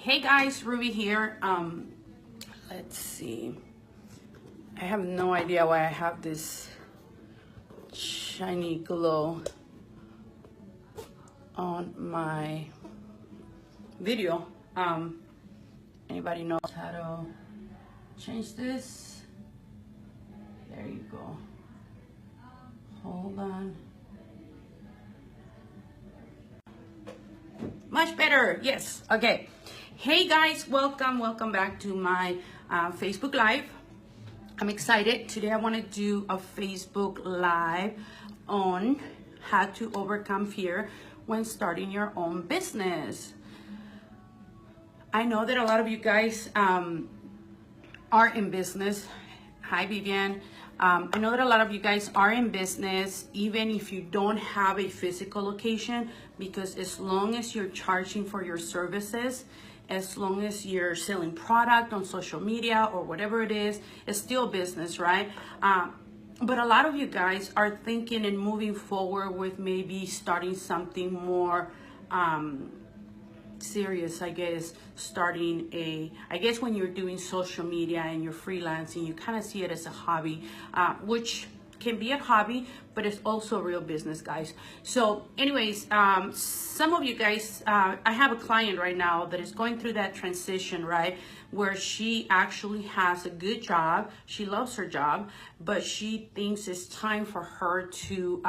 Hey guys, Ruby here. Let's see. I have no idea why I have this shiny glow on my video. Anybody knows how to change this? There you go. Hold on. Much better, yes. Okay. Hey guys, welcome back to my Facebook Live. I'm excited. Today I want to do a Facebook Live on how to overcome fear when starting your own business. I know that a lot of you guys are in business. Hi Vivian. I know that a lot of you guys are in business, even if you don't have a physical location, because as long as you're charging for your services, as long as you're selling product on social media or whatever it is, it's still business, right? But a lot of you guys are thinking and moving forward with maybe starting something more serious, I guess, I guess when you're doing social media and you're freelancing, you kind of see it as a hobby, which can be a hobby, but it's also real business, guys. So anyways, some of you guys, I have a client right now that is going through that transition, right? Where she actually has a good job. She loves her job, but she thinks it's time for her to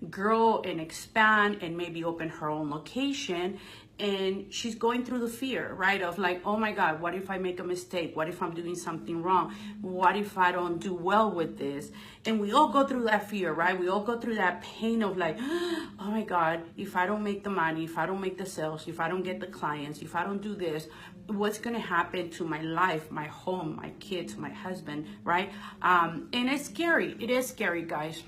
grow and expand and maybe open her own location. And she's going through the fear, right? Of like, oh my God, what if I make a mistake? What if I'm doing something wrong? What if I don't do well with this? And we all go through that fear, right? We all go through that pain of like, oh my God, if I don't make the money, if I don't make the sales, if I don't get the clients, if I don't do this, what's gonna happen to my life, my home, my kids, my husband, right? And it's scary. It is scary, guys.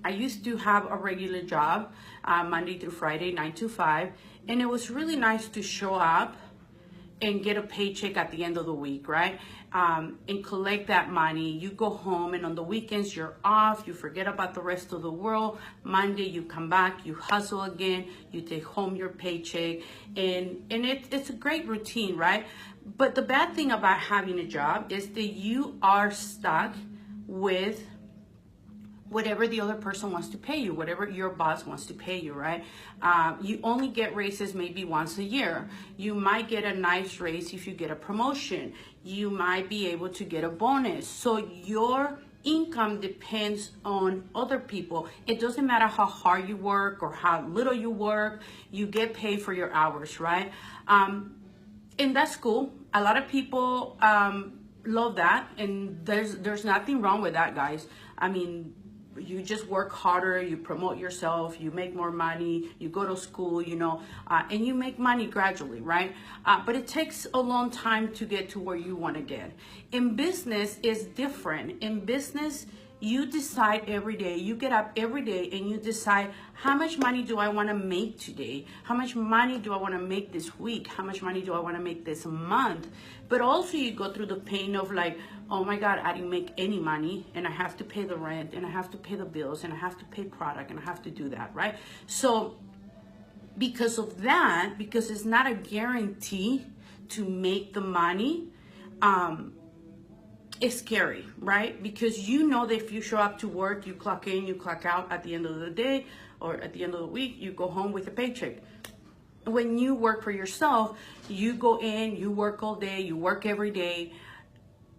I used to have a regular job, Monday through Friday, 9 to 5, and it was really nice to show up and get a paycheck at the end of the week, right? And collect that money. You go home, and on the weekends you're off, you forget about the rest of the world. Monday you come back, you hustle again, you take home your paycheck, and it's a great routine, right? But the bad thing about having a job is that you are stuck with whatever the other person wants to pay you, whatever your boss wants to pay you, right? You only get raises maybe once a year. You might get a nice raise if you get a promotion. You might be able to get a bonus. So your income depends on other people. It doesn't matter how hard you work or how little you work, you get paid for your hours, right? And that's cool. A lot of people love that, and there's nothing wrong with that, guys. I mean, you just work harder, you promote yourself, you make more money, you go to school, you know, and you make money gradually, right? But it takes a long time to get to where you want to get. In business, it's different. In business, you decide every day, you get up every day and you decide, how much money do I want to make today? How much money do I want to make this week? How much money do I want to make this month? But also you go through the pain of like, oh my God, I didn't make any money, and I have to pay the rent, and I have to pay the bills, and I have to pay product, and I have to do that, right? So because of that, because it's not a guarantee to make the money, it's scary, right? Because you know that if you show up to work, you clock in, you clock out at the end of the day or at the end of the week, you go home with a paycheck. When you work for yourself, you go in, you work all day, you work every day,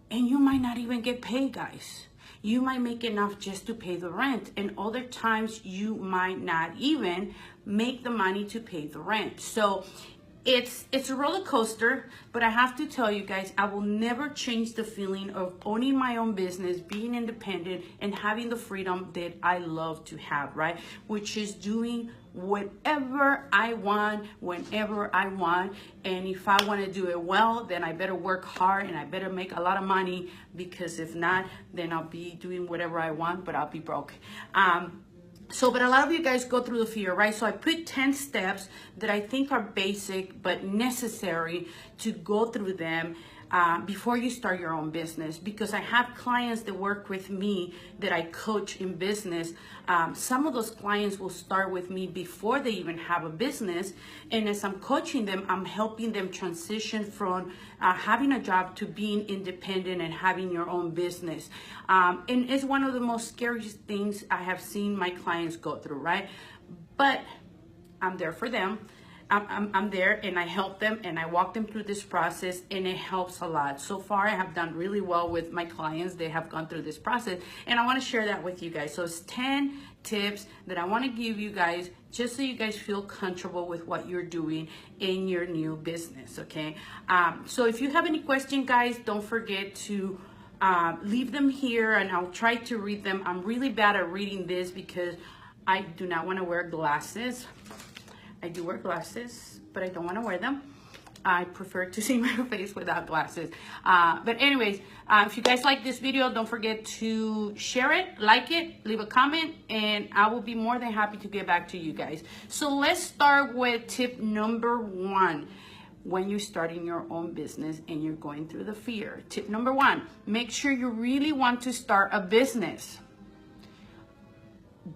and you might not even get paid, guys. You might make enough just to pay the rent, and other times you might not even make the money to pay the rent. So it's a roller coaster, but I have to tell you guys, I will never change the feeling of owning my own business, being independent, and having the freedom that I love to have, right? Which is doing whatever I want, whenever I want. And if I want to do it well, then I better work hard and I better make a lot of money, because if not, then I'll be doing whatever I want, but I'll be broke. But a lot of you guys go through the fear, right? So I put 10 steps that I think are basic but necessary to go through them before you start your own business, because I have clients that work with me that I coach in business. Some of those clients will start with me before they even have a business, and as I'm coaching them, I'm helping them transition from having a job to being independent and having your own business. And it's one of the most scariest things I have seen my clients go through, right? But I'm there for them. I'm there and I help them and I walk them through this process, and it helps a lot. So far, I have done really well with my clients. They have gone through this process, and I want to share that with you guys. So it's 10 tips that I want to give you guys just so you guys feel comfortable with what you're doing in your new business, okay? So if you have any questions, guys, don't forget to leave them here and I'll try to read them. I'm really bad at reading this because I do not want to wear glasses. I do wear glasses, but I don't want to wear them. I prefer to see my face without glasses. But anyways, if you guys like this video, don't forget to share it, like it, leave a comment, and I will be more than happy to get back to you guys. So let's start with tip number 1. When you're starting your own business and you're going through the fear. Tip number 1, make sure you really want to start a business.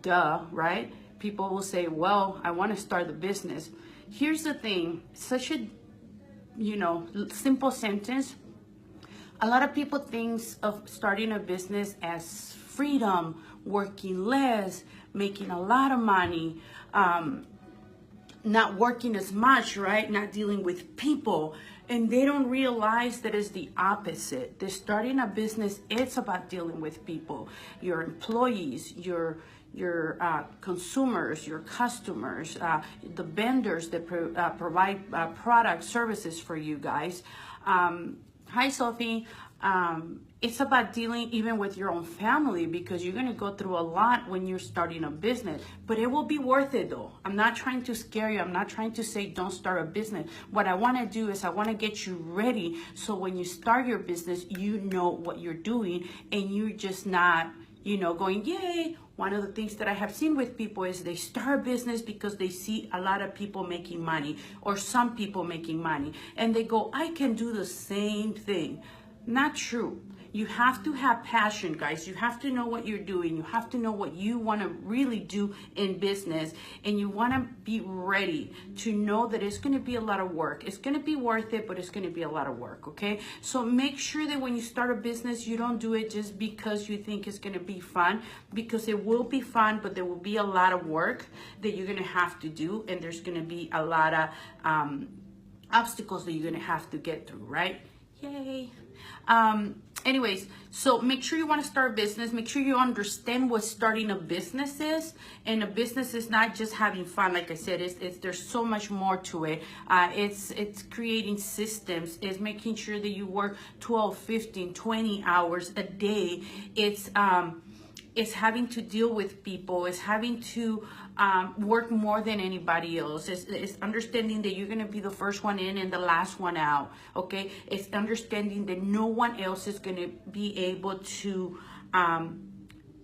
Duh, right? People will say, well, I want to start the business. Here's the thing, such a, simple sentence. A lot of people think of starting a business as freedom, working less, making a lot of money, not working as much, right? Not dealing with people. And they don't realize that it's the opposite. That starting a business, it's about dealing with people, your employees, your consumers, your customers, the vendors that provide product services for you guys. Hi, Sophie. It's about dealing even with your own family, because you're going to go through a lot when you're starting a business, but it will be worth it though. I'm not trying to scare you. I'm not trying to say don't start a business. What I want to do is I want to get you ready, so when you start your business, you know what you're doing and you're just not, going, yay. One of the things that I have seen with people is they start a business because they see a lot of people making money, or some people making money, and they go, I can do the same thing. Not true. You have to have passion, guys. You have to know what you're doing. You have to know what you want to really do in business, and you want to be ready to know that it's going to be a lot of work. It's going to be worth it, but it's going to be a lot of work, okay? So make sure that when you start a business, you don't do it just because you think it's going to be fun, because it will be fun, but there will be a lot of work that you're going to have to do, and there's going to be a lot of obstacles that you're going to have to get through, right? Yay. Anyways, so make sure you want to start a business. Make sure you understand what starting a business is. And a business is not just having fun. Like I said, there's so much more to it. It's creating systems. It's making sure that you work 12, 15, 20 hours a day. It's having to deal with people. It's having to work more than anybody else. It's understanding that you're going to be the first one in and the last one out, okay? It's understanding that no one else is going to be able to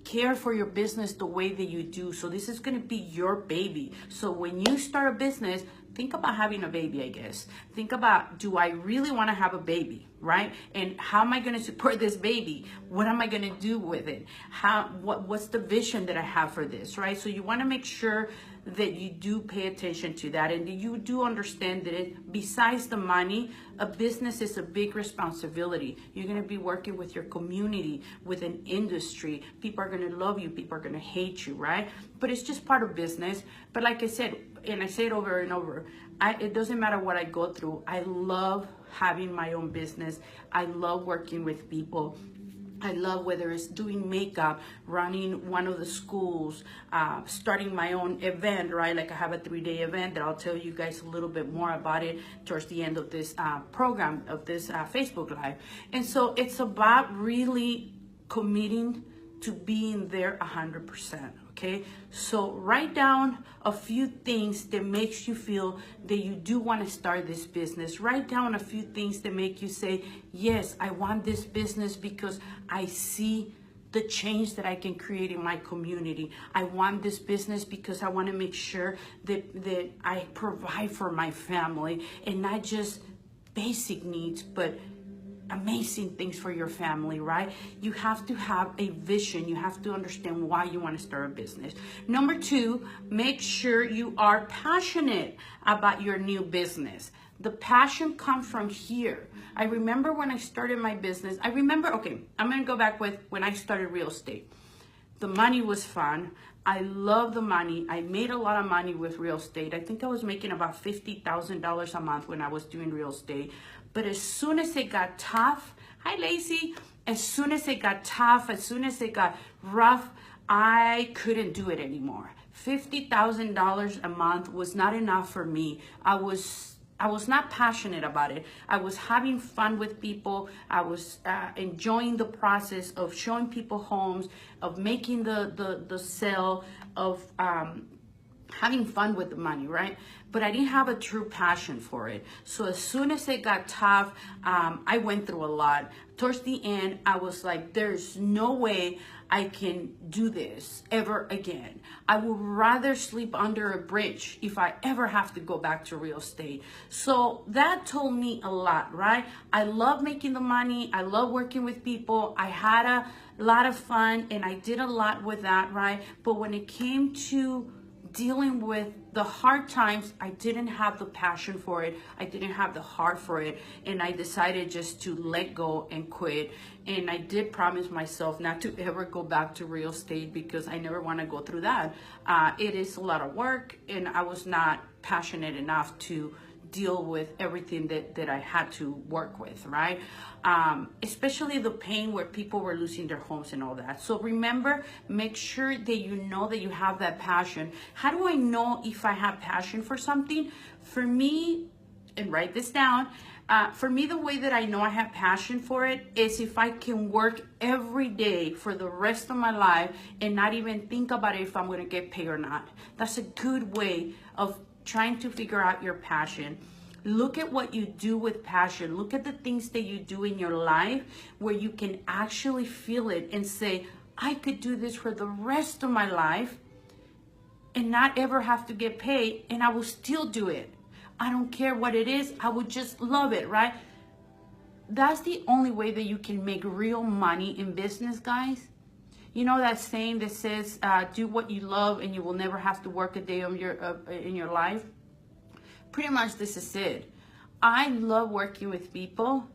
care for your business the way that you do. So this is going to be your baby. So when you start a business, think about having a baby, I guess. Think about, do I really want to have a baby, right? And how am I going to support this baby? What am I going to do with it? What's the vision that I have for this, right? So you want to make sure that you do pay attention to that, and that you do understand that besides the money, a business is a big responsibility. You're going to be working with your community, with an industry. People are going to love you. People are going to hate you, right? But it's just part of business. But like I said, and I say it over and over, it doesn't matter what I go through. I love having my own business. I love working with people. I love whether it's doing makeup, running one of the schools, starting my own event, right? Like I have a 3-day event that I'll tell you guys a little bit more about it towards the end of this program, of this Facebook Live. And so it's about really committing to being there 100%. Okay, so write down a few things that makes you feel that you do want to start this business. Write down a few things that make you say, yes, I want this business because I see the change that I can create in my community. I want this business because I want to make sure that I provide for my family, and not just basic needs, but amazing things for your family, right? You have to have a vision. You have to understand why you want to start a business. Number two, make sure you are passionate about your new business. The passion comes from here. I remember when I started my business, I'm going to go back with when I started real estate. The money was fun. I love the money. I made a lot of money with real estate. I think I was making about $50,000 a month when I was doing real estate. But as soon as it got tough, hi Lacey, as soon as it got tough, as soon as it got rough, I couldn't do it anymore. $50,000 a month was not enough for me. I was not passionate about it. I was having fun with people. I was enjoying the process of showing people homes, of making the sale, of having fun with the money, right? But I didn't have a true passion for it. So as soon as it got tough, I went through a lot. Towards the end, I was like, there's no way I can do this ever again. I would rather sleep under a bridge if I ever have to go back to real estate. So that told me a lot, right? I love making the money. I love working with people. I had a lot of fun and I did a lot with that, right? But when it came to dealing with the hard times, I didn't have the passion for it. I didn't have the heart for it. And I decided just to let go and quit. And I did promise myself not to ever go back to real estate because I never want to go through that. It is a lot of work and I was not passionate enough to deal with everything that I had to work with, right? Especially the pain where people were losing their homes and all that. So remember, make sure that you know that you have that passion. How do I know if I have passion for something? For me, and write this down, for me, the way that I know I have passion for it is if I can work every day for the rest of my life and not even think about it if I'm going to get paid or not. That's a good way of trying to figure out your passion. Look at what you do with passion. Look at the things that you do in your life where you can actually feel it and say, I could do this for the rest of my life and not ever have to get paid, and I will still do it. I don't care what it is. I would just love it, right? That's the only way that you can make real money in business, guys. You know that saying that says, do what you love and you will never have to work a day of in your life? Pretty much this is it. I love working with people,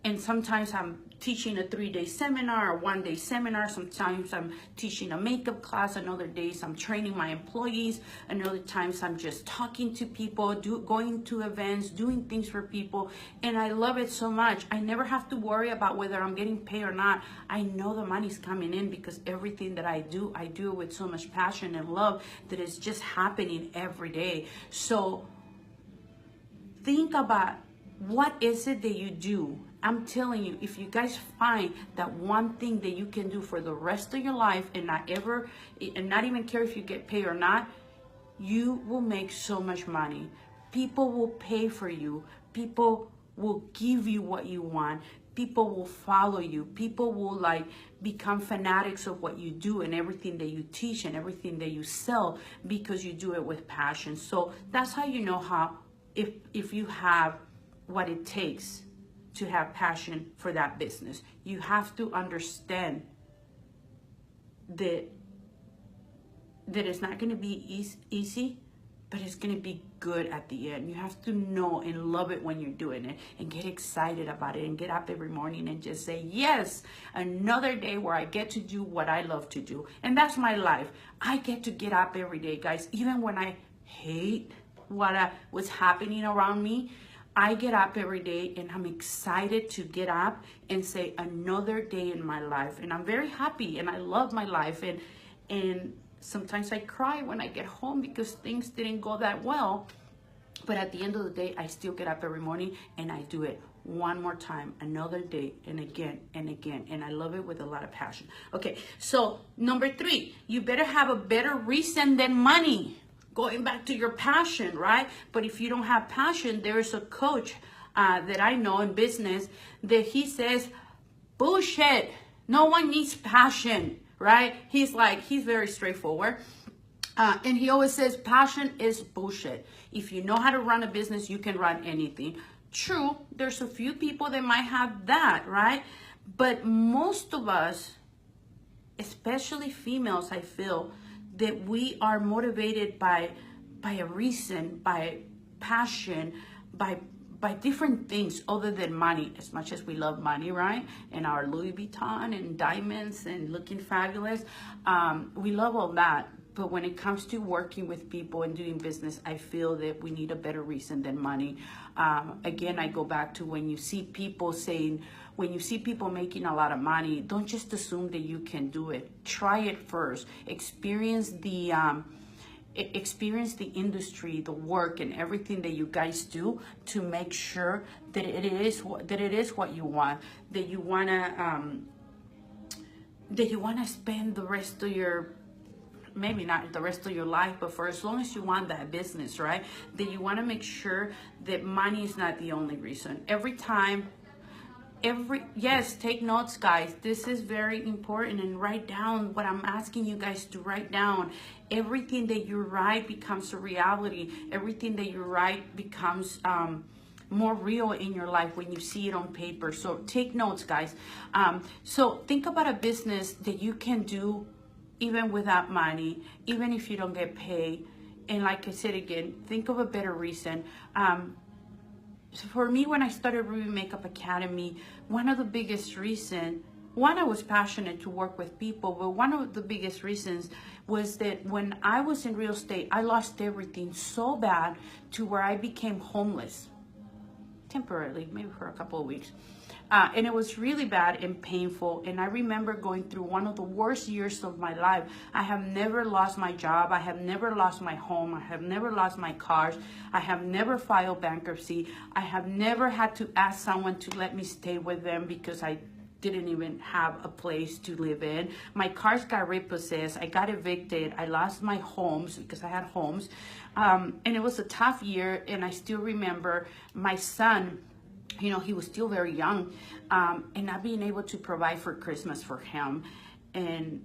and sometimes I'm teaching a 3-day seminar or 1-day seminar. Sometimes I'm teaching a makeup class. Another days I'm training my employees. Another times I'm just talking to people, going to events, doing things for people. And I love it so much. I never have to worry about whether I'm getting paid or not. I know the money's coming in because everything that I do it with so much passion and love that it's just happening every day. So think about what is it that you do. I'm telling you, if you guys find that one thing that you can do for the rest of your life and not even care if you get paid or not, you will make so much money. People will pay for you. People will give you what you want. People will follow you. People will become fanatics of what you do and everything that you teach and everything that you sell because you do it with passion. So that's how you know if you have what it takes to have passion for that business. You have to understand that it's not going to be easy, but it's going to be good at the end. You have to know and love it when you're doing it and get excited about it and get up every morning and just say, yes, another day where I get to do what I love to do. And that's my life. I get to get up every day, guys, even when I hate what's happening around me. I get up every day and I'm excited to get up and say another day in my life. And I'm very happy and I love my life. And sometimes I cry when I get home because things didn't go that well. But at the end of the day, I still get up every morning and I do it one more time, another day, and again and again. And I love it with a lot of passion. Okay, so number 3, you better have a better reason than money. Going back to your passion, right? But if you don't have passion, there's a coach that I know in business that he says, bullshit, no one needs passion, right? He's very straightforward. And he always says, passion is bullshit. If you know how to run a business, you can run anything. True, there's a few people that might have that, right? But most of us, especially females, I feel that we are motivated by a reason, by passion, by different things other than money. As much as we love money, right? And our Louis Vuitton and diamonds and looking fabulous, we love all that. But when it comes to working with people and doing business, I feel that we need a better reason than money. Again, I go back to when you see people saying, when you see people making a lot of money, don't just assume that you can do it. Try it first. Experience the industry, the work, and everything that you guys do to make sure that it is what you want. That you wanna spend the rest of your, maybe not the rest of your life, but for as long as you want that business, right? That you want to make sure that money is not the only reason. Yes, take notes, guys. This is very important, and write down what I'm asking you guys to write down. Everything that you write becomes a reality. Everything that you write becomes more real in your life when you see it on paper. So take notes, guys. So think about a business that you can do even without money, even if you don't get paid. And like I said again, think of a better reason. So for me, when I started Ruby Makeup Academy, one of the biggest reasons, I was passionate to work with people, but one of the biggest reasons was that when I was in real estate, I lost everything so bad to where I became homeless, temporarily, maybe for a couple of weeks. And it was really bad and painful. And I remember going through one of the worst years of my life. I have never lost my job. I have never lost my home. I have never lost my cars. I have never filed bankruptcy. I have never had to ask someone to let me stay with them because I didn't even have a place to live in. My cars got repossessed. I got evicted. I lost my homes because I had homes. And it was a tough year. And I still remember my son, you know, he was still very young, and not being able to provide for Christmas for him. And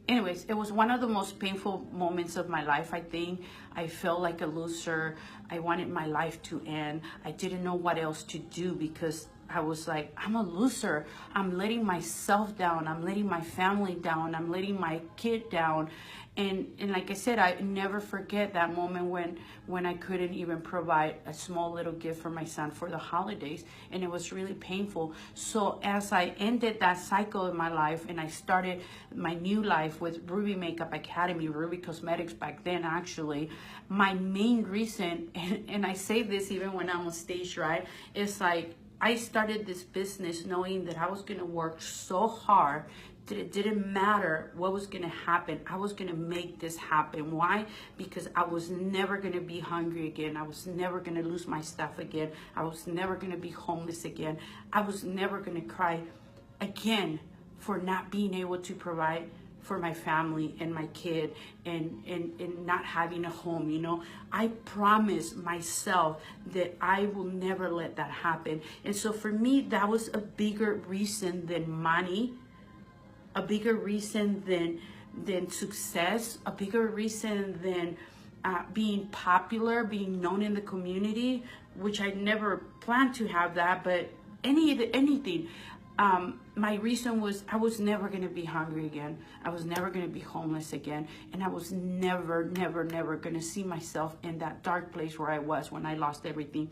anyways, it was one of the most painful moments of my life, I think. I felt like a loser. I wanted my life to end. I didn't know what else to do because I was like, I'm a loser. I'm letting myself down. I'm letting my family down. I'm letting my kid down. And like I said, I never forget that moment when I couldn't even provide a small little gift for my son for the holidays. And it was really painful. So as I ended that cycle in my life and I started my new life with Ruby Makeup Academy, Ruby Cosmetics back then actually, my main reason, and I say this even when I'm on stage, right? It's like, I started this business knowing that I was gonna work so hard that it didn't matter what was gonna happen. I was gonna make this happen. Why? Because I was never gonna be hungry again. I was never gonna lose my stuff again. I was never gonna be homeless again. I was never gonna cry again for not being able to provide for my family and my kid and not having a home, you know. I promised myself that I will never let that happen. And so for me, that was a bigger reason than money, a bigger reason than success, a bigger reason than being popular, being known in the community, which I never planned to have that, but anything. My reason was I was never going to be hungry again. I was never going to be homeless again. And I was never going to see myself in that dark place where I was when I lost everything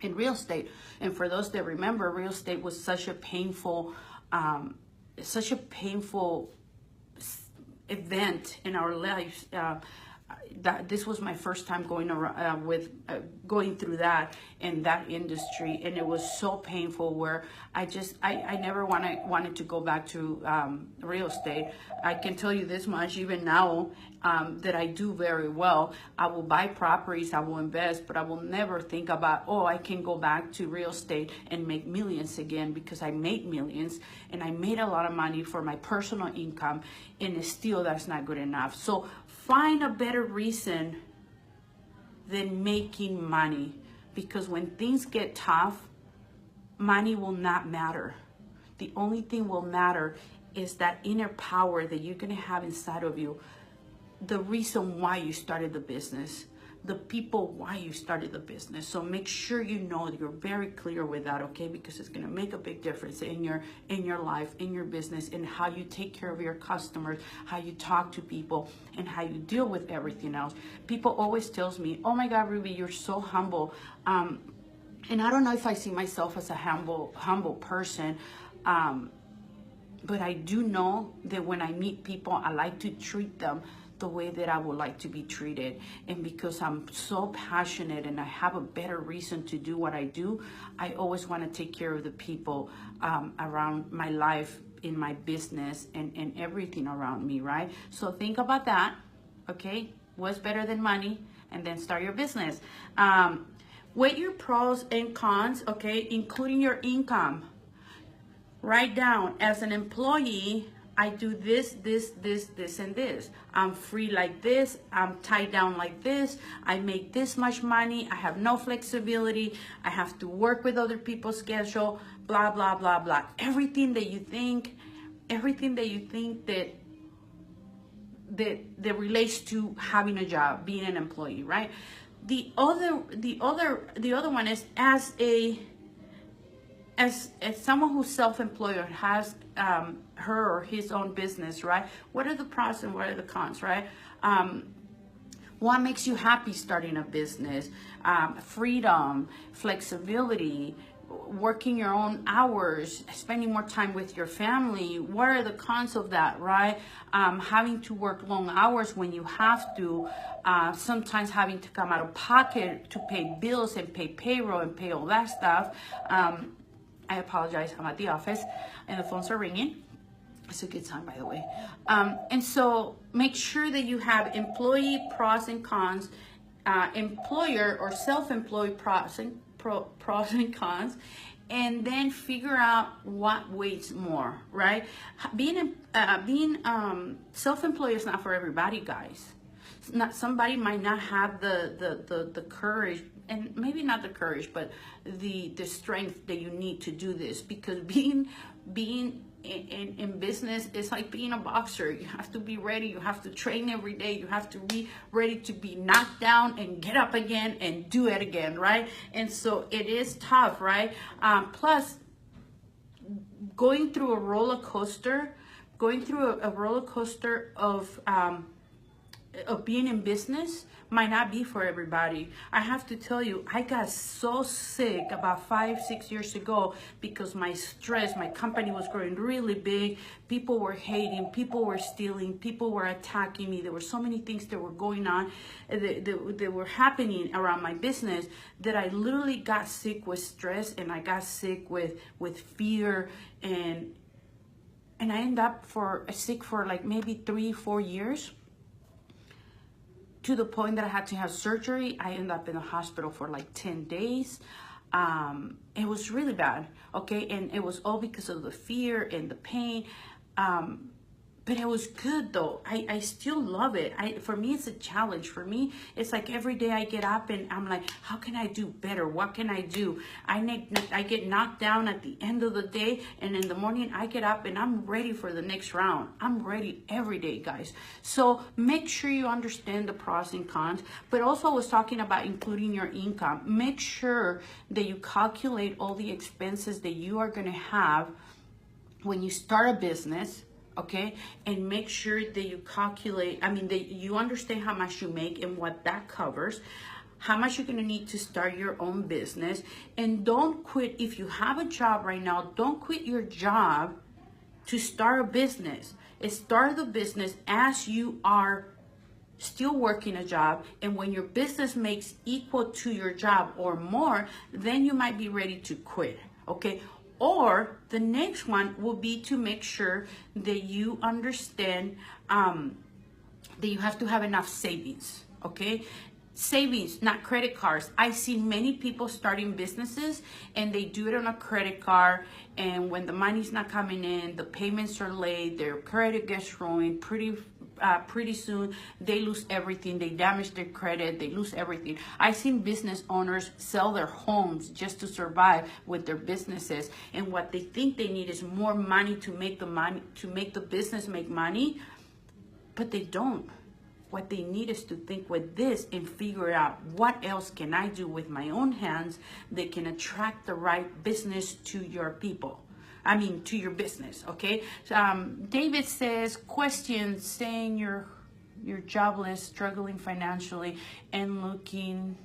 in real estate. And for those that remember, real estate was such a painful event in our lives. That this was my first time going around going through that in that industry, and it was so painful where I never wanted to go back to real estate. I can tell you this much, even now that I do very well, I will buy properties, I will invest, but I will never think about, oh, I can go back to real estate and make millions again, because I made millions and I made a lot of money for my personal income, and still that's not good enough. So find a better reason than making money, because when things get tough, money will not matter. The only thing will matter is that inner power that you're going to have inside of you, the reason why you started the business. the people why you started the business. So make sure you know that you're very clear with that, okay? Because it's going to make a big difference in your life, in your business, in how you take care of your customers, how you talk to people, and how you deal with everything else. People always tells me, oh my God, Ruby, you're so humble. And I don't know if I see myself as a humble person. But I do know that when I meet people, I like to treat them the way that I would like to be treated. And because I'm so passionate and I have a better reason to do what I do, I always want to take care of the people around my life, in my business, and everything around me, right? So think about that, okay? What's better than money? And then start your business. Weigh your pros and cons, okay? Including your income. Write down, as an employee, I do this, and this. I'm free like this. I'm tied down like this. I make this much money. I have no flexibility. I have to work with other people's schedule, blah, blah, blah, blah. Everything that you think that relates to having a job, being an employee, right? The other one is as someone who's self-employed or has her or his own business, right? What are the pros and what are the cons, right? What makes you happy starting a business? Freedom, flexibility, working your own hours, spending more time with your family. What are the cons of that, right? Having to work long hours when you have to, sometimes having to come out of pocket to pay bills and pay payroll and pay all that stuff. I apologize, I'm at the office and the phones are ringing. It's a good sign, by the way. And so make sure that you have employee pros and cons, employer or self-employed pros and cons, and then figure out what weighs more, right? Being self-employed is not for everybody, guys. Somebody might not have the courage, and maybe not the courage, but the strength that you need to do this, because being in business is like being a boxer. You have to be ready. You have to train every day. You have to be ready to be knocked down and get up again and do it again, right? And so it is tough, right? Plus, going through a roller coaster of being in business might not be for everybody. I have to tell you, I got so sick about 5-6 years ago because my company was growing really big. People were hating, people were stealing, people were attacking me. There were so many things that were going on that were happening around my business that I literally got sick with stress, and I got sick with fear, and I ended up sick for like maybe 3-4 years, to the point that I had to have surgery. I ended up in the hospital for like 10 days. It was really bad, okay? And it was all because of the fear and the pain. But it was good though. I still love it. For me, it's a challenge. For me, it's like every day I get up and I'm like, how can I do better? What can I do? I get knocked down at the end of the day, and in the morning I get up and I'm ready for the next round. I'm ready every day, guys. So make sure you understand the pros and cons. But also, I was talking about including your income. Make sure that you calculate all the expenses that you are going to have when you start a business. Okay, and make sure that you calculate, that you understand how much you make and what that covers, how much you're going to need to start your own business. And don't quit. If you have a job right now, don't quit your job to start a business. Start the business as you are still working a job, and when your business makes equal to your job or more, then you might be ready to quit, okay? Or the next one will be to make sure that you understand that you have to have enough savings, okay? Savings, not credit cards. I see many people starting businesses and they do it on a credit card, and when the money's not coming in, the payments are late, their credit gets ruined pretty soon. They lose everything. They damage their credit. They lose everything. I've seen business owners sell their homes just to survive with their businesses, and what they think they need is more money to make the business make money, but they don't. What they need is to think with this and figure out what else can I do with my own hands that can attract the right business to your people. I mean, to your business, okay? David says, question, saying you're jobless, struggling financially, and looking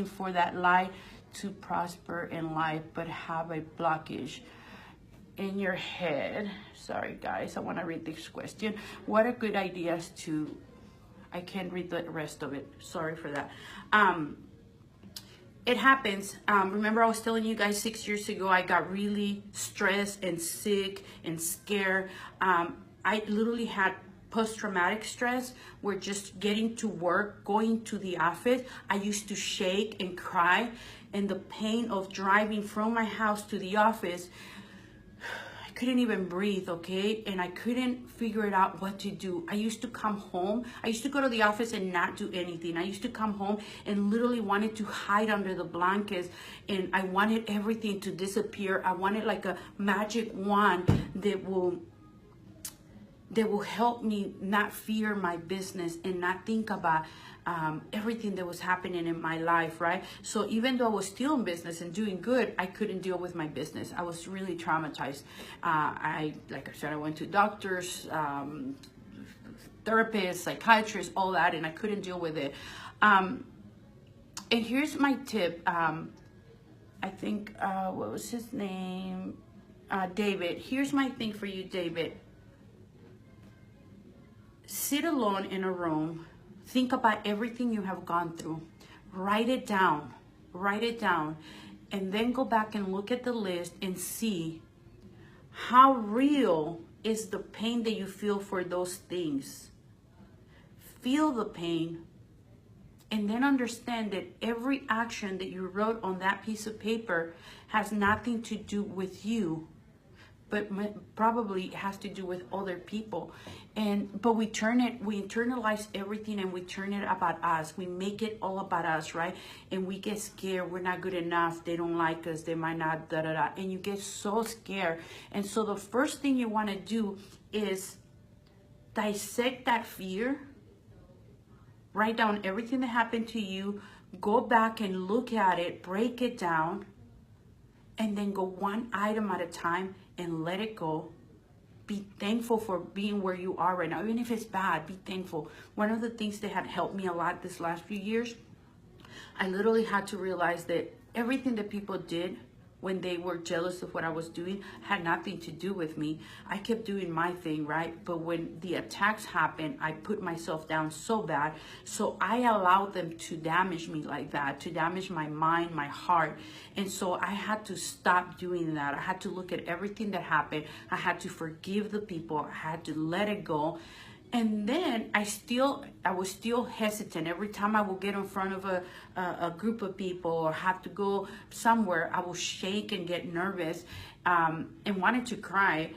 for that light to prosper in life, but have a blockage in your head. Sorry guys, I want to read this question. What are good ideas to, I can't read the rest of it, sorry for that. It happens. Remember I was telling you guys 6 years ago, I got really stressed and sick and scared. I literally had post-traumatic stress where just getting to work, going to the office, I used to shake and cry, and the pain of driving from my house to the office, I couldn't even breathe, okay? And I couldn't figure it out what to do. I used to come home. I used to go to the office and not do anything. I used to come home and literally wanted to hide under the blankets, and I wanted everything to disappear. I wanted like a magic wand that will help me not fear my business and not think about everything that was happening in my life, right? So even though I was still in business and doing good, I couldn't deal with my business. I was really traumatized. Like I said, I went to doctors, therapists, psychiatrists, all that, and I couldn't deal with it. And here's my tip. I think, what was his name? David. Here's my thing for you, David. Sit alone in a room, think about everything you have gone through, write it down, and then go back and look at the list and see how real is the pain that you feel for those things. Feel the pain, and then understand that every action that you wrote on that piece of paper has nothing to do with you, but probably has to do with other people. But we internalize everything, and we turn it about us. We make it all about us, right? And we get scared. We're not good enough. They don't like us. They might not, and you get so scared. And so the first thing you want to do is dissect that fear, write down everything that happened to you, go back and look at it, break it down, and then go one item at a time and let it go. Be thankful for being where you are right now. Even if it's bad, be thankful. One of the things that had helped me a lot this last few years, I literally had to realize that everything that people did when they were jealous of what I was doing had nothing to do with me. I kept doing my thing, right? But when the attacks happened, I put myself down so bad. So I allowed them to damage me like that, to damage my mind, my heart. And so I had to stop doing that. I had to look at everything that happened. I had to forgive the people. I had to let it go. And then I was still hesitant. Every time I would get in front of a group of people or have to go somewhere, I would shake and get nervous and wanted to cry.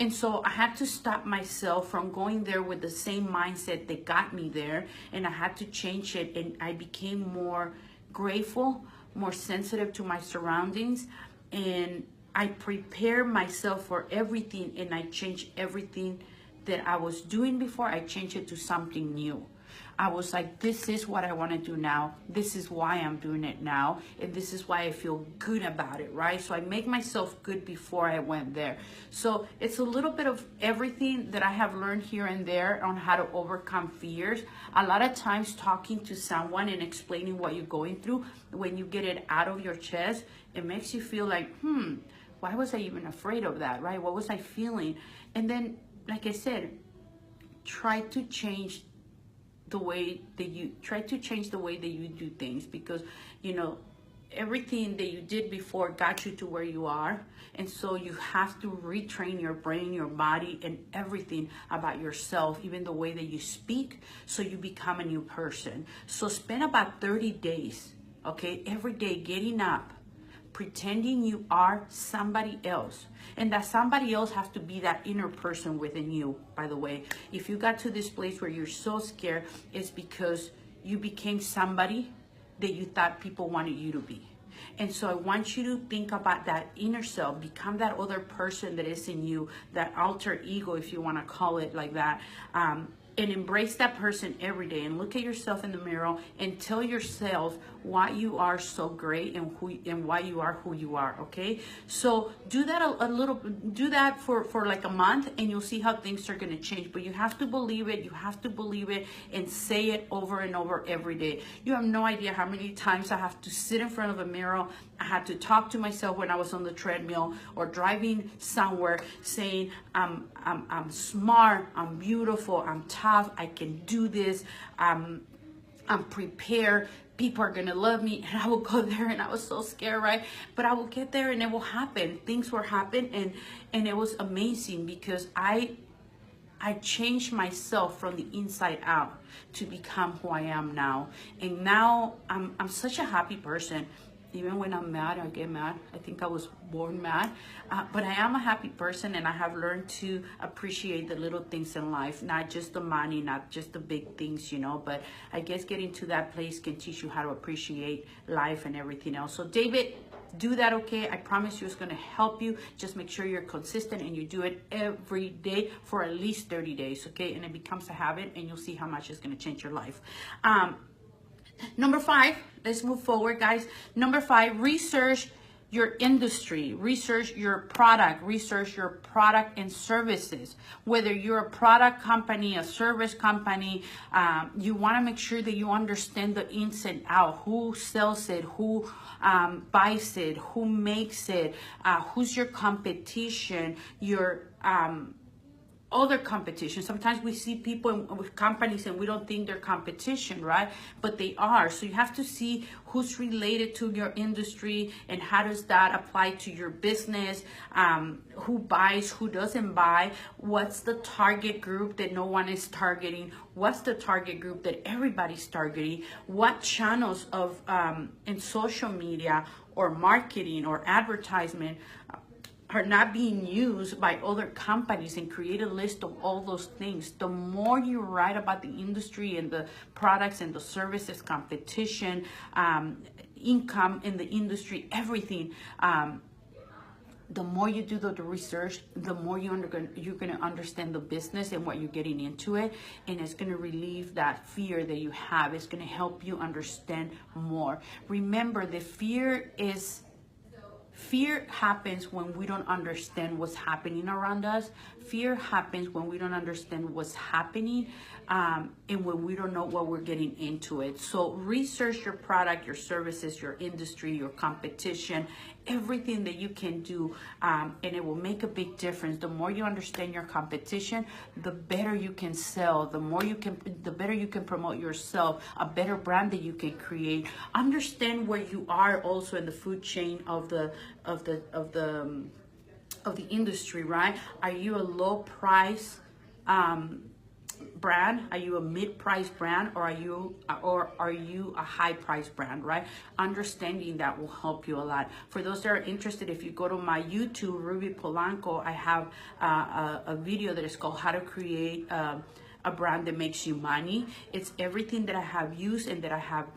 And so I had to stop myself from going there with the same mindset that got me there. And I had to change it. And I became more grateful, more sensitive to my surroundings. And I prepared myself for everything, and I changed everything that I was doing before. I changed it to something new. I was like, this is what I want to do now. This is why I'm doing it now. And this is why I feel good about it, right? So I make myself good before I went there. So it's a little bit of everything that I have learned here and there on how to overcome fears. A lot of times talking to someone and explaining what you're going through, when you get it out of your chest, it makes you feel like, why was I even afraid of that, right? What was I feeling? And then, like I said, try to change the way that you do things, because everything that you did before got you to where you are. And so you have to retrain your brain, your body, and everything about yourself, even the way that you speak, so you become a new person. So spend about 30 days, okay, every day getting up, pretending you are somebody else. And that somebody else has to be that inner person within you, by the way. If you got to this place where you're so scared, it's because you became somebody that you thought people wanted you to be. And so I want you to think about that inner self, become that other person that is in you, that alter ego, if you want to call it like that. and embrace that person every day, and look at yourself in the mirror and tell yourself why you are so great and why you are who you are. Okay, so do that do that for like a month, and you'll see how things are going to change. But you have to believe it. You have to believe it and say it over and over every day. You have no idea how many times I have to sit in front of a mirror. I had to talk to myself when I was on the treadmill or driving somewhere, saying I'm smart, I'm beautiful, I'm tough, I can do this, I'm prepared, people are gonna love me. And I will go there, and I was so scared, right? But I will get there and it will happen. Things will happen, and it was amazing because I changed myself from the inside out to become who I am now. And now I'm such a happy person. Even when I'm mad, I get mad. I think I was born mad. But I am a happy person, and I have learned to appreciate the little things in life, not just the money, not just the big things, you know. But I guess getting to that place can teach you how to appreciate life and everything else. So David, do that, okay? I promise you it's going to help you. Just make sure you're consistent and you do it every day for at least 30 days, okay? And it becomes a habit, and you'll see how much it's going to change your life. Number 5, let's move forward, guys. Number 5, research your industry, research your product and services. Whether you're a product company, a service company, you want to make sure that you understand the ins and out, who sells it, who buys it, who makes it, who's your competition, your other competition. Sometimes we see people with companies and we don't think they're competition, right? But they are. So you have to see who's related to your industry and how does that apply to your business, who buys, who doesn't buy, what's the target group that no one is targeting, what's the target group that everybody's targeting, what channels of in social media or marketing or advertisement are not being used by other companies, and create a list of all those things. The more you write about the industry and the products and the services, competition, income in the industry, everything, the more you do the research, the more you're going to understand the business and what you're getting into it, and it's going to relieve that fear that you have. It's going to help you understand more. Remember, the fear happens when we don't understand what's happening around us. Fear happens when we don't understand what's happening, and when we don't know what we're getting into it. So research your product, your services, your industry, your competition, everything that you can do, and it will make a big difference. The more you understand your competition, the better you can sell. The better you can promote yourself, a better brand that you can create. Understand where you are also in the food chain of the industry, right? Are you a low price brand? Are you a mid-price brand, or are you a high-price brand, right? Understanding that will help you a lot. For those that are interested, if you go to my YouTube, Ruby Polanco, I have a video that is called How to Create a Brand That Makes You Money. It's everything that I have used and that I have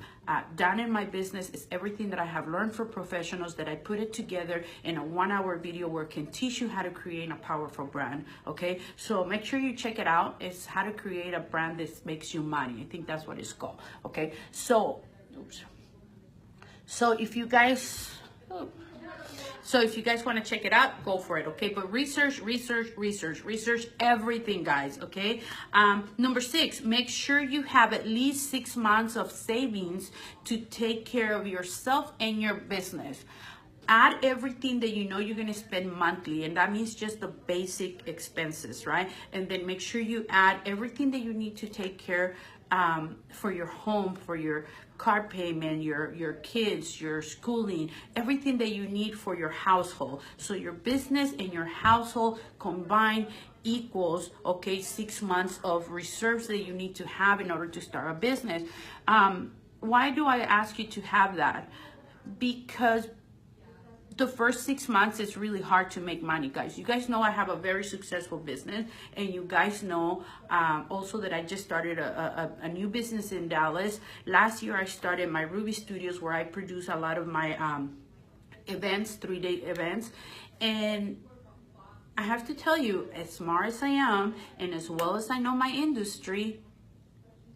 done in my business. It's everything that I have learned for professionals, that I put it together in a 1-hour video where it can teach you how to create a powerful brand. Okay, so make sure you check it out. It's How to Create a Brand That Makes You Money. I think that's what it's called. Okay, so if you guys want to check it out, go for it, okay? But research everything, guys, okay? Number 6, make sure you have at least 6 months of savings to take care of yourself and your business. Add everything that you know you're going to spend monthly, and that means just the basic expenses, right? And then make sure you add everything that you need to take care for your home, for your car payment, your kids, your schooling, everything that you need for your household. So your business and your household combined equals, okay, 6 months of reserves that you need to have in order to start a business. Why do I ask you to have that? Because the first 6 months is really hard to make money, guys. You guys know I have a very successful business, and you guys know also that I just started a new business in Dallas. Last year I started my Ruby Studios, where I produce a lot of my events, 3-day events, and I have to tell you, as smart as I am and as well as I know my industry,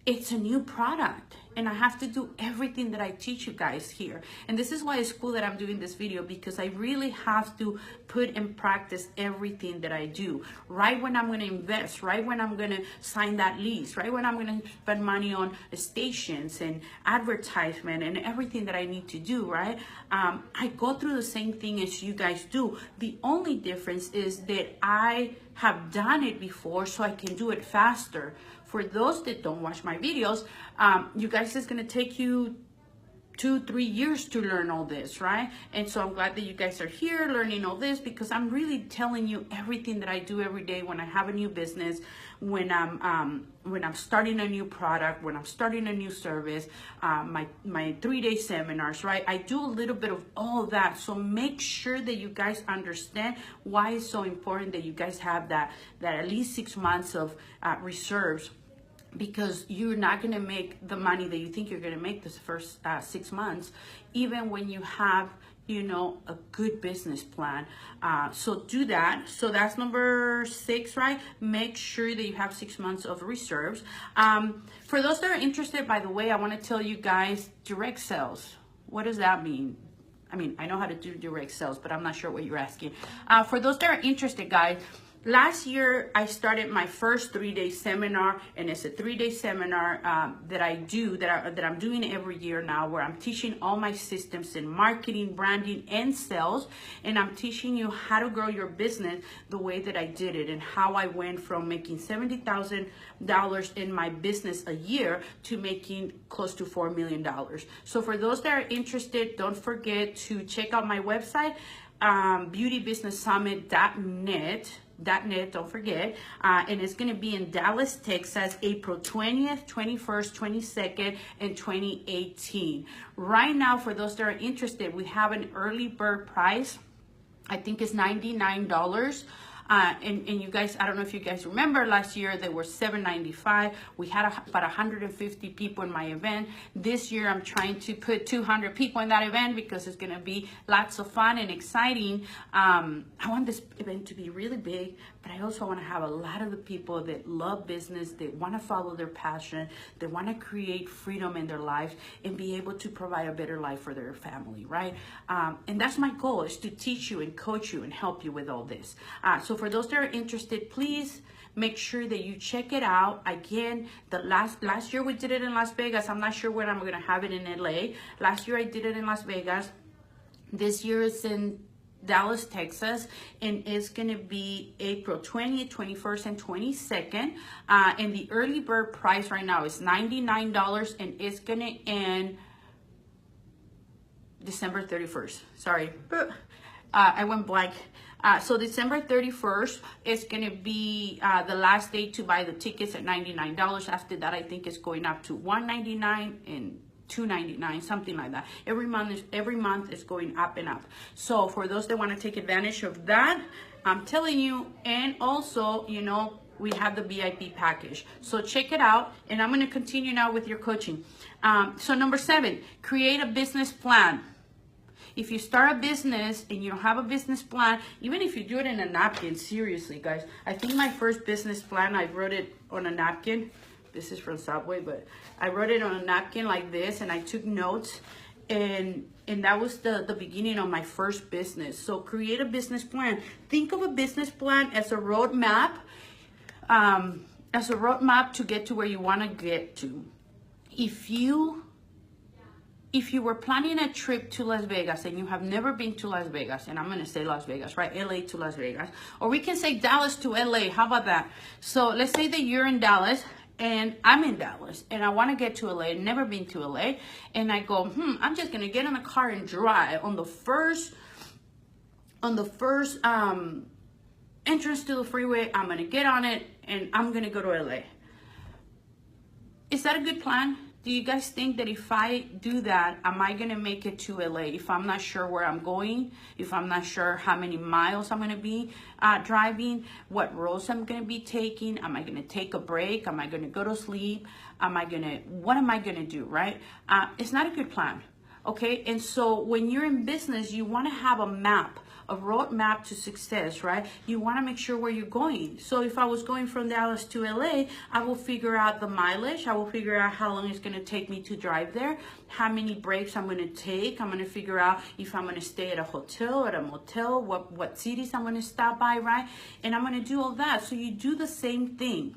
it's a new product and I have to do everything that I teach you guys here. And this is why it's cool that I'm doing this video, because I really have to put in practice everything that I do. Right when I'm gonna invest, right when I'm gonna sign that lease, right when I'm gonna spend money on stations and advertisement and everything that I need to do, right? I go through the same thing as you guys do. The only difference is that I have done it before, so I can do it faster. For those that don't watch my videos, you guys, it's gonna take you 2-3 years to learn all this, right? And so I'm glad that you guys are here learning all this, because I'm really telling you everything that I do every day when I have a new business, when I'm starting a new product, when I'm starting a new service, my 3-day seminars, right? I do a little bit of all that. So make sure that you guys understand why it's so important that you guys have that at least 6 months of reserves, because you're not going to make the money that you think you're going to make this first 6 months, even when you have, you know, a good business plan. So do that. So that's number 6, right? Make sure that you have 6 months of reserves. For those that are interested, by the way, I want to tell you guys, direct sales. What does that mean? I mean, I know how to do direct sales, but I'm not sure what you're asking. For those that are interested, guys, last year, I started my first 3-day seminar, and it's a 3-day seminar that I do, that I'm doing every year now, where I'm teaching all my systems in marketing, branding, and sales, and I'm teaching you how to grow your business the way that I did it, and how I went from making $70,000 in my business a year to making close to $4 million. So for those that are interested, don't forget to check out my website, beautybusinesssummit.net. Don't forget, and it's going to be in Dallas, Texas, April 20th, 21st, 22nd, and 2018. Right now, for those that are interested, we have an early bird price. I think it's $99. And you guys, I don't know if you guys remember, last year they were $795. We had about 150 people in my event. This year I'm trying to put 200 people in that event, because it's gonna be lots of fun and exciting. I want this event to be really big, but I also want to have a lot of the people that love business, that want to follow their passion, that want to create freedom in their lives and be able to provide a better life for their family, right? And that's my goal, is to teach you and coach you and help you with all this. So for those that are interested, please make sure that you check it out. Again, the last year we did it in Las Vegas. I'm not sure when I'm going to have it in LA. Last year I did it in Las Vegas. This year it's in Dallas, Texas, and it's going to be April 20th, 21st, and 22nd. And the early bird price right now is $99, and it's going to end December 31st. Sorry, I went blank. So December 31st is going to be the last day to buy the tickets at $99. After that, I think it's going up to $199 and $299, something like that. Every month is going up and up. So for those that want to take advantage of that, I'm telling you. And also, you know, we have the VIP package. So check it out. And I'm going to continue now with your coaching. So number 7, create a business plan. If you start a business and you don't have a business plan, even if you do it in a napkin, seriously, guys, I think my first business plan, I wrote it on a napkin. This is from Subway, but I wrote it on a napkin like this, and I took notes, and that was the beginning of my first business. So create a business plan. Think of a business plan as a roadmap, to get to where you want to get to. If you were planning a trip to Las Vegas and you have never been to Las Vegas, and I'm going to say Las Vegas, right? LA to Las Vegas, or we can say Dallas to LA. How about that? So let's say that you're in Dallas and I'm in Dallas and I want to get to LA, never been to LA. And I go, I'm just going to get in a car and drive on the first entrance to the freeway. I'm going to get on it and I'm going to go to LA. Is that a good plan? Do you guys think that if I do that, am I going to make it to LA? If I'm not sure where I'm going, if I'm not sure how many miles I'm going to be driving, what roads I'm going to be taking, am I going to take a break? Am I going to go to sleep? What am I going to do, right? It's not a good plan, okay? And so when you're in business, you want to have a map a roadmap to success, right? You want to make sure where you're going. So if I was going from Dallas to LA, I will figure out the mileage. I will figure out how long it's going to take me to drive there, how many breaks I'm going to take. I'm going to figure out if I'm going to stay at a hotel, at a motel, what cities I'm going to stop by, right? And I'm going to do all that. So you do the same thing.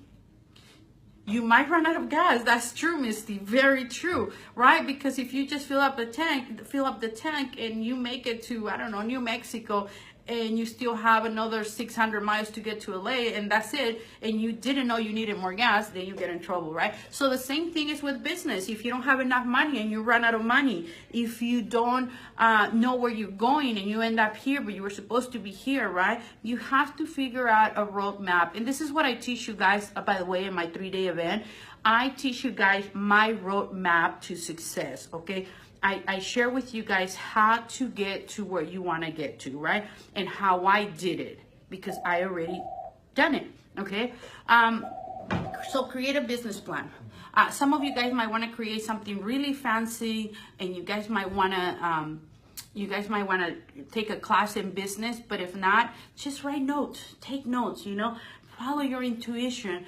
You might run out of gas. That's true, Misty. Very true, right? Because if you just fill up the tank and you make it to, I don't know, New Mexico, and you still have another 600 miles to get to LA, and that's it, and you didn't know you needed more gas, then you get in trouble, right? So the same thing is with business. If you don't have enough money and you run out of money, if you don't know where you're going and you end up here, but you were supposed to be here, right? You have to figure out a roadmap. And this is what I teach you guys, by the way, in my 3-day event. I teach you guys my roadmap to success, okay? I share with you guys how to get to where you want to get to, right? And how I did it, because I already done it, okay? So create a business plan. Some of you guys might want to create something really fancy, and you guys might want to take a class in business, but if not, just write notes, take notes, you know, follow your intuition,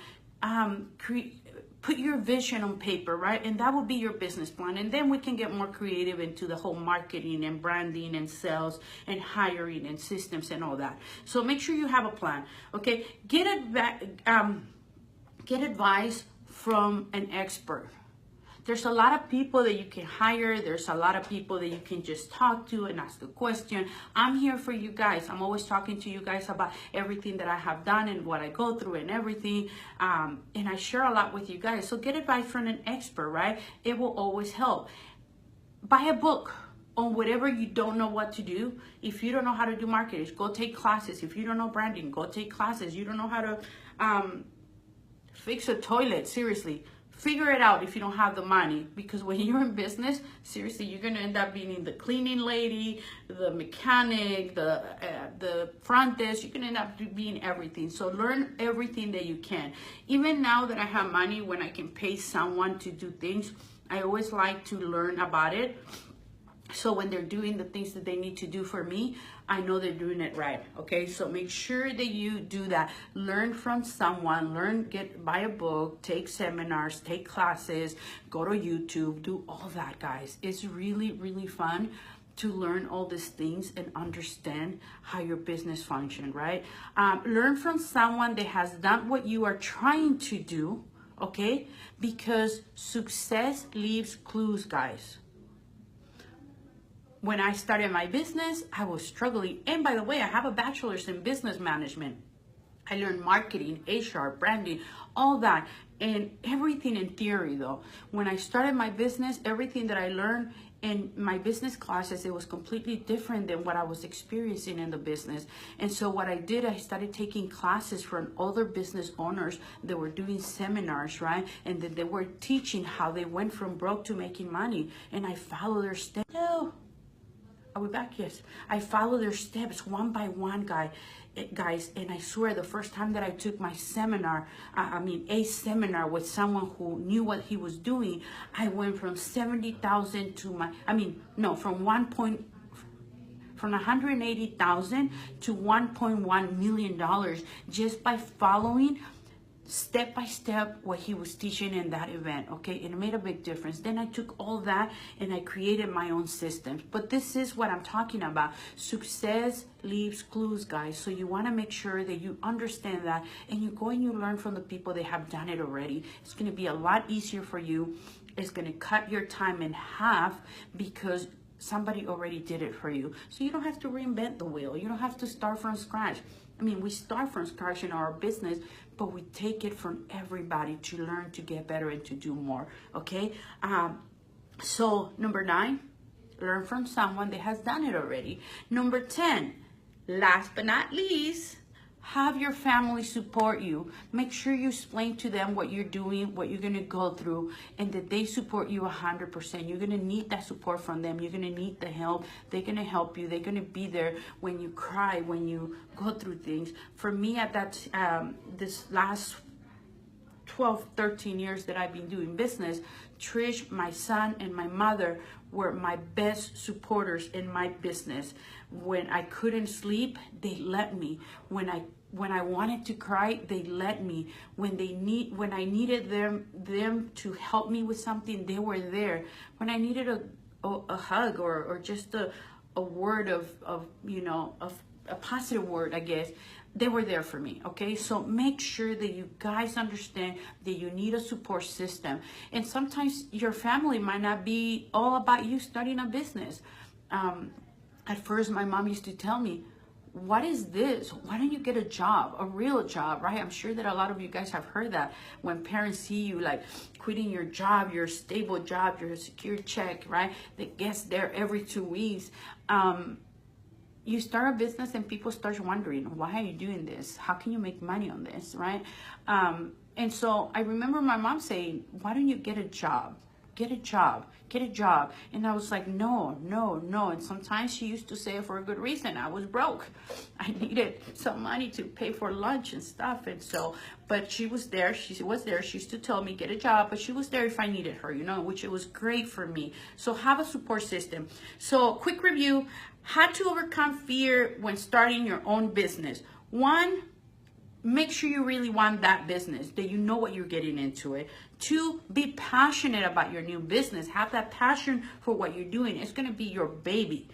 put your vision on paper, right? And that will be your business plan. And then we can get more creative into the whole marketing and branding and sales and hiring and systems and all that. So make sure you have a plan, okay? Get advice from an expert. There's a lot of people that you can hire. There's a lot of people that you can just talk to and ask a question. I'm here for you guys. I'm always talking to you guys about everything that I have done and what I go through and everything. And I share a lot with you guys. So get advice from an expert, right? It will always help. Buy a book on whatever you don't know what to do. If you don't know how to do marketing, go take classes. If you don't know branding, go take classes. You don't know how to fix a toilet, seriously. Figure it out if you don't have the money, because when you're in business, seriously, you're going to end up being the cleaning lady, the mechanic, the front desk. You're going to end up being everything. So learn everything that you can. Even now that I have money, when I can pay someone to do things, I always like to learn about it. So when they're doing the things that they need to do for me, I know they're doing it right, okay? So make sure that you do that. Learn from someone, buy a book, take seminars, take classes, go to YouTube, do all that, guys. It's really, really fun to learn all these things and understand how your business functions, right? Learn from someone that has done what you are trying to do, okay? Because success leaves clues, guys. When I started my business, I was struggling. And by the way, I have a bachelor's in business management. I learned marketing, HR, branding, all that, and everything in theory though. When I started my business, everything that I learned in my business classes, it was completely different than what I was experiencing in the business. And so what I did, I started taking classes from other business owners that were doing seminars, right? And that they were teaching how they went from broke to making money. And I followed their steps. No. Are we back? Yes. I follow their steps one by one, guys. And I swear the first time that I took my seminar, a seminar with someone who knew what he was doing, I went from 70,000 to from 180,000 to $1.1 million just by following step by step what he was teaching in that event, okay? And it made a big difference. Then I took all that and I created my own systems. But this is what I'm talking about. Success leaves clues, guys. So you want to make sure that you understand that and you go and you learn from the people that have done it already. It's going to be a lot easier for you. It's going to cut your time in half because somebody already did it for you. So you don't have to reinvent the wheel. You don't have to start from scratch. We start from scratch in our business, but we take it from everybody to learn, to get better, and to do more, okay? So number 9, learn from someone that has done it already. Number 10, last but not least, have your family support you. Make sure you explain to them what you're doing, what you're going to go through, and that they support you 100%. You're going to need that support from them. You're going to need the help. They're going to help you. They're going to be there when you cry, when you go through things. For me, at that this last 12, 13 years that I've been doing business, Trish, my son, and my mother were my best supporters in my business. When I couldn't sleep, they let me. When I wanted to cry, they let me. When I needed them to help me with something, they were there. When I needed a hug or just a word of a positive word, I guess, they were there for me. Okay, so make sure that you guys understand that you need a support system. And sometimes your family might not be all about you starting a business. At first, my mom used to tell me, what is this? Why don't you get a job, a real job, right? I'm sure that a lot of you guys have heard that when parents see you like quitting your job, your stable job, your secure check, right? That gets there every 2 weeks. You start a business and people start wondering, why are you doing this? How can you make money on this, right? And so I remember my mom saying, why don't you get a job? Get a job, get a job. And I was like, no. And sometimes she used to say it for a good reason. I was broke. I needed some money to pay for lunch and stuff. And so, but she was there. She was there. She used to tell me, get a job, but she was there if I needed her, which it was great for me. So have a support system. So quick review, how to overcome fear when starting your own business. 1, make sure you really want that business, that you know what you're getting into it. 2, be passionate about your new business. Have that passion for what you're doing. It's going to be your baby.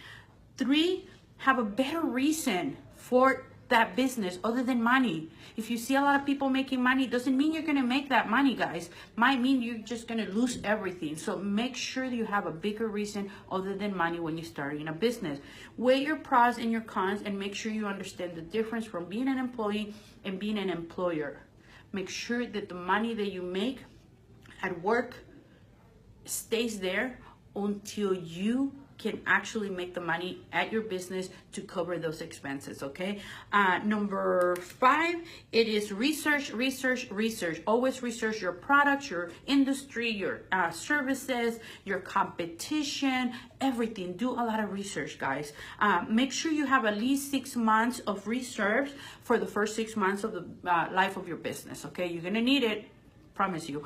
3, have a better reason for that business other than money. If you see a lot of people making money, doesn't mean you're going to make that money, guys. Might mean you're just going to lose everything. So make sure that you have a bigger reason other than money when you're starting a business. Weigh your pros and your cons and make sure you understand the difference from being an employee and being an employer. Make sure that the money that you make at work stays there until you can actually make the money at your business to cover those expenses, okay? Number 5, it is research. Always research your products, your industry, your services, your competition, everything. Do a lot of research, guys. Make sure you have at least 6 months of research for the first 6 months of the life of your business, okay? You're gonna need it. Promise you.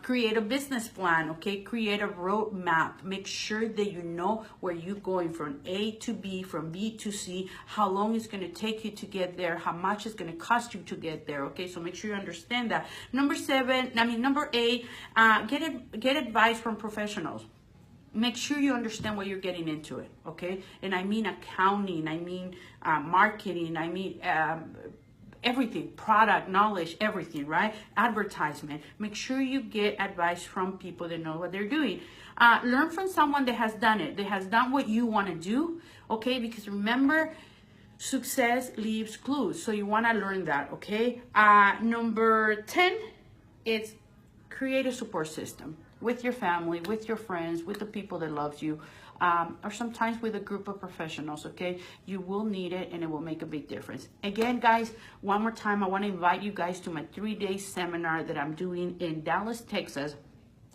Create a business plan, okay? Create a roadmap. Make sure that you know where you're going from A to B, from B to C, how long it's going to take you to get there, how much it's going to cost you to get there, okay? So make sure you understand that. Number 8, get advice from professionals. Make sure you understand what you're getting into it, okay? And I mean accounting, I mean marketing, I mean everything, product, knowledge, everything, right? Advertisement. Make sure you get advice from people that know what they're doing. Learn from someone that has done it, that has done what you want to do, okay? Because remember, success leaves clues. So you want to learn that, okay? Number 10 is create a support system with your family, with your friends, with the people that loves you. Or sometimes with a group of professionals, okay? You will need it and it will make a big difference. Again, guys, one more time, I want to invite you guys to my 3-day seminar that I'm doing in Dallas, Texas,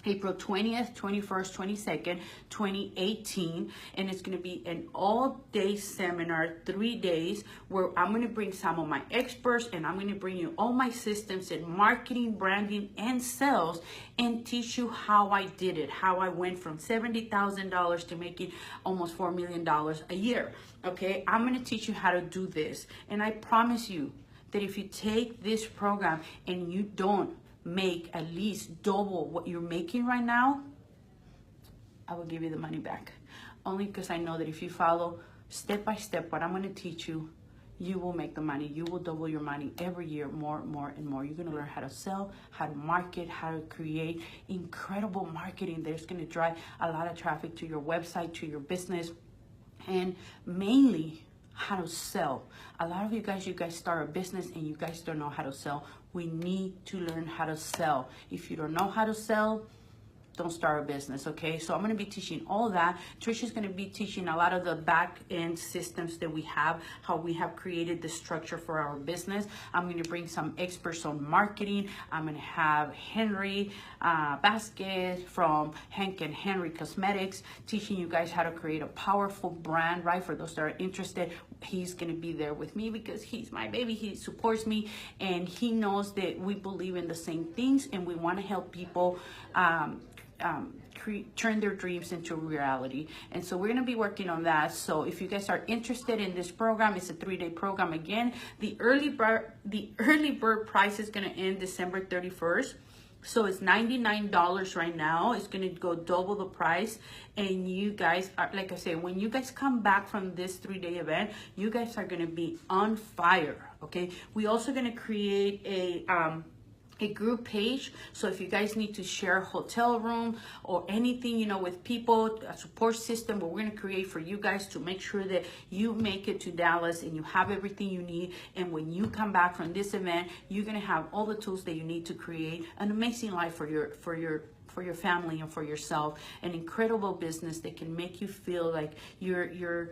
April 20th, 21st, 22nd, 2018. And it's going to be an all-day seminar, 3 days, where I'm going to bring some of my experts and I'm going to bring you all my systems in marketing, branding, and sales and teach you how I did it, how I went from $70,000 to making almost $4 million a year. Okay, I'm going to teach you how to do this. And I promise you that if you take this program and you don't make at least double what you're making right now, I will give you the money back. Only because I know that if you follow step by step what I'm going to teach you, you will make the money. You will double your money every year, more and more. You're going to learn how to sell, how to market, how to create incredible marketing that's going to drive a lot of traffic to your website, to your business, and mainly how to sell. A lot of you guys start a business and you guys don't know how to sell. We need to learn how to sell. If you don't know how to sell, don't start a business, okay? So I'm gonna be teaching all that. Trisha's gonna be teaching a lot of the back end systems that we have, how we have created the structure for our business. I'm gonna bring some experts on marketing. I'm gonna have Henry Vasquez from Hank and Henry Cosmetics teaching you guys how to create a powerful brand, right? For those that are interested, he's gonna be there with me because he's my baby. He supports me and he knows that we believe in the same things and we wanna help people turn their dreams into reality. And so we're going to be working on that. So if you guys are interested in this program, it's a 3-day program. Again, the early bird price is going to end December 31st. So it's $99 right now. It's going to go double the price. And you guys are, like I said, when you guys come back from this 3-day event, you guys are going to be on fire. Okay. We also going to create a group page. So if you guys need to share a hotel room or anything, you know, with people, a support system, what we're going to create for you guys to make sure that you make it to Dallas and you have everything you need. And when you come back from this event, you're going to have all the tools that you need to create an amazing life for your family and for yourself, an incredible business that can make you feel like you're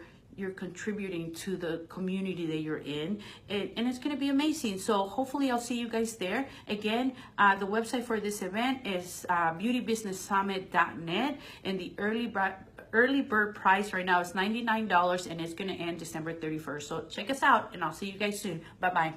contributing to the community that you're in, and it's going to be amazing. So hopefully I'll see you guys there. Again, the website for this event is beautybusinesssummit.net, and the early bird price right now is $99, and it's going to end December 31st. So check us out, and I'll see you guys soon. Bye-bye.